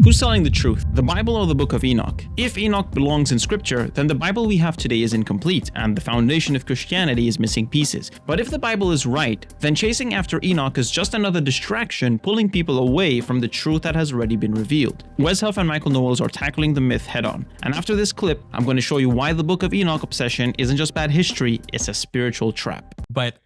Who's telling the truth, the Bible or the Book of Enoch? If Enoch belongs in Scripture, then the Bible we have today is incomplete, and the foundation of Christianity is missing pieces. But if the Bible is right, then chasing after Enoch is just another distraction pulling people away from the truth that has already been revealed. Wes Huff and Knowles are tackling the myth head-on, and after this clip, I'm going to show you why the Book of Enoch obsession isn't just bad history, it's a spiritual trap. But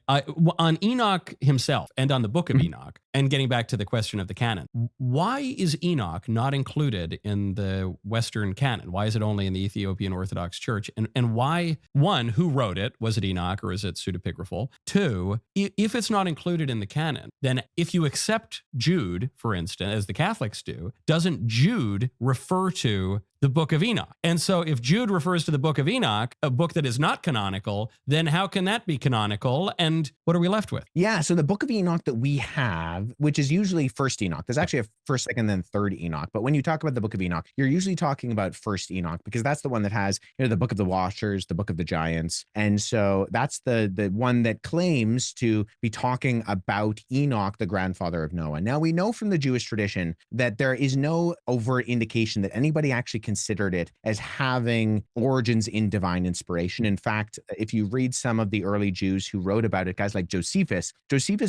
on Enoch himself and on the Book of Enoch, and getting back to the question of the canon, why is Enoch not included in the Western canon? Why is it only in the Ethiopian Orthodox Church? And why, one, who wrote it? Was it Enoch or is it pseudepigraphal? Two, if it's not included in the canon, then if you accept Jude, for instance, as the Catholics do, doesn't Jude refer to the Book of Enoch? And so if Jude refers to the Book of Enoch, a book that is not canonical, then how can that be canonical? And what are we left with? Yeah, so the Book of Enoch that we have, which is usually First Enoch, there's actually a First, Second, then Third Enoch. But when you talk about the Book of Enoch, you're usually talking about First Enoch because that's the one that has, the Book of the Watchers, the Book of the Giants. And so that's the one that claims to be talking about Enoch, the grandfather of Noah. Now, we know from the Jewish tradition that there is no overt indication that anybody actually considered it as having origins in divine inspiration. In fact, if you read some of the early Jews who wrote about it, guys like Josephus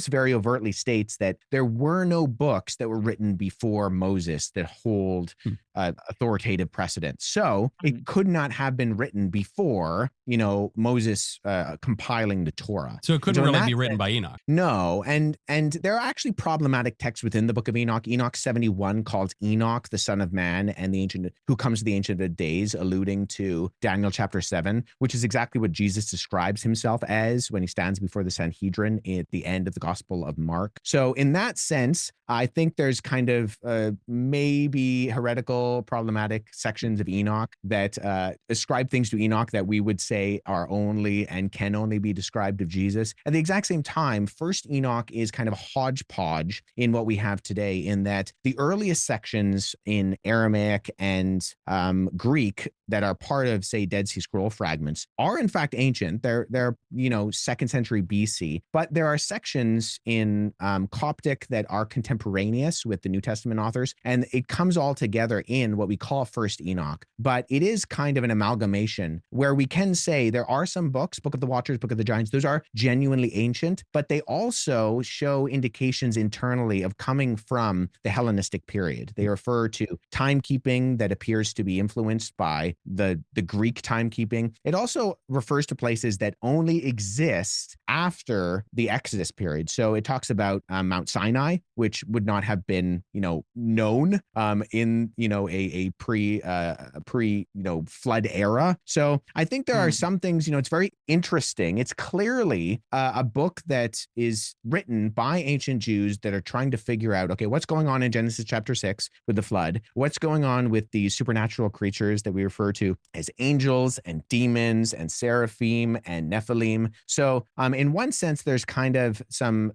very overtly states that there were no books that were written before Moses that hold authoritative precedence. So it could not have been written before, Moses compiling the Torah. So it couldn't really be written by Enoch. No, and there are actually problematic texts within the Book of Enoch. Enoch 71 calls Enoch the son of man and the ancient who comes to the Ancient of Days, alluding to Daniel chapter 7, which is exactly what Jesus describes himself as when he stands before the Sanhedrin at the end of the Gospel of Mark. So in that sense, I think there's kind of maybe heretical, problematic sections of Enoch that ascribe things to Enoch that we would say are only and can only be described of Jesus. At the exact same time, First Enoch is kind of a hodgepodge in what we have today, in that the earliest sections in Aramaic and Greek that are part of, say, Dead Sea Scroll fragments are in fact ancient. They're 2nd century BC, but there are sections in Coptic that are contemporaneous with the New Testament authors, and it comes all together in what we call First Enoch. But it is kind of an amalgamation where we can say there are some books, Book of the Watchers, Book of the Giants, those are genuinely ancient, but they also show indications internally of coming from the Hellenistic period. They refer to timekeeping that appears to be influenced by the Greek timekeeping. It also refers to places that only exist after the Exodus period. So it talks about Mount Sinai, which would not have been, known in, a pre flood era. So I think there are some things, it's very interesting. It's clearly a book that is written by ancient Jews that are trying to figure out, okay, what's going on in Genesis chapter 6 with the flood? What's going on with these supernatural creatures that we refer to as angels and demons and seraphim and Nephilim? So in one sense, there's kind of some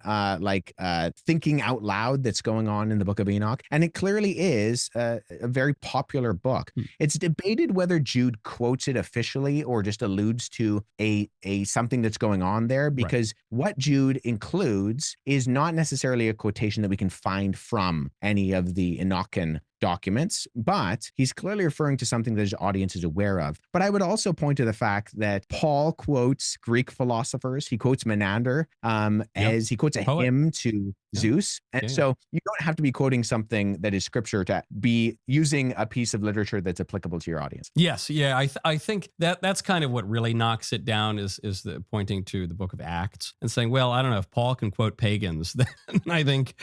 thinking out loud that's going on in the Book of Enoch. And it clearly is a very popular book. It's debated whether Jude quotes it officially or just alludes to a something that's going on there, because what Jude includes is not necessarily a quotation that we can find from any of the Enochian documents, but he's clearly referring to something that his audience is aware of. But I would also point to the fact that Paul quotes Greek philosophers. He quotes Menander as he quotes a hymn to Zeus. And so you don't have to be quoting something that is scripture to be using a piece of literature that's applicable to your audience. Yes. Yeah. I think that's kind of what really knocks it down is the pointing to the Book of Acts and saying, well, I don't know if Paul can quote pagans, then I think,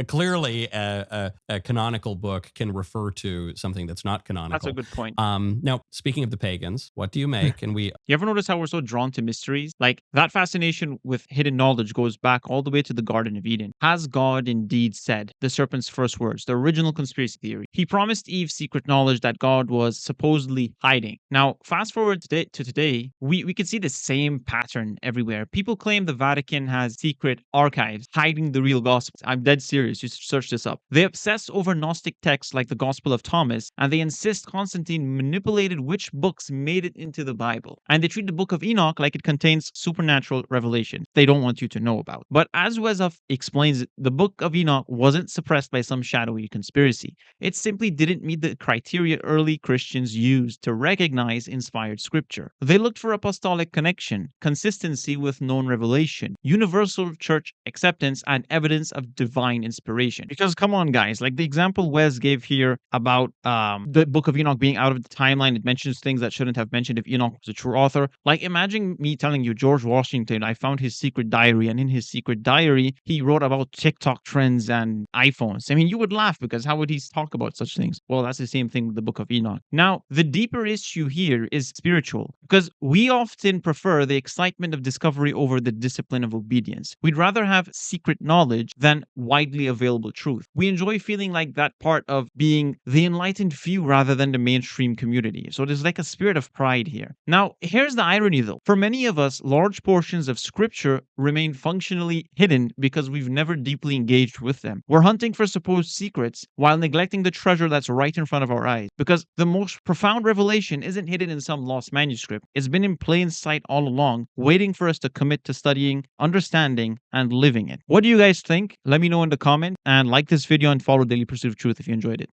clearly a canonical book can refer to something that's not canonical. That's a good point. Now, speaking of the pagans, what do you make? And you ever notice how we're so drawn to mysteries? Like that fascination with hidden knowledge goes back all the way to the Garden of Eden. Has God indeed said the serpent's first words, the original conspiracy theory? He promised Eve secret knowledge that God was supposedly hiding. Now, fast forward to today, we can see the same pattern everywhere. People claim the Vatican has secret archives hiding the real gospel. I'm dead serious. You should search this up. They obsess over Gnostic texts like the Gospel of Thomas, and they insist Constantine manipulated which books made it into the Bible. And they treat the Book of Enoch like it contains supernatural revelation they don't want you to know about. But as Wes Huff explains explains the Book of Enoch wasn't suppressed by some shadowy conspiracy. It simply didn't meet the criteria early Christians used to recognize inspired scripture. They looked for apostolic connection, consistency with known revelation, universal church acceptance, and evidence of divine inspiration. Because come on, guys, like the example Wes gave here about the Book of Enoch being out of the timeline, it mentions things that shouldn't have mentioned if Enoch was a true author. Like imagine me telling you George Washington, I found his secret diary, and in his secret diary, he wrote about TikTok trends and iPhones. I mean, you would laugh because how would he talk about such things? Well, that's the same thing with the Book of Enoch. Now, the deeper issue here is spiritual, because we often prefer the excitement of discovery over the discipline of obedience. We'd rather have secret knowledge than widely available truth. We enjoy feeling like that part of being the enlightened few rather than the mainstream community. So there's like a spirit of pride here. Now, here's the irony though. For many of us, large portions of scripture remain functionally hidden because we've never deeply engaged with them. We're hunting for supposed secrets while neglecting the treasure that's right in front of our eyes. Because the most profound revelation isn't hidden in some lost manuscript. It's been in plain sight all along, waiting for us to commit to studying, understanding, and living it. What do you guys think? Let me know in the comment, and like this video and follow Daily Pursuit of Truth if you enjoyed it.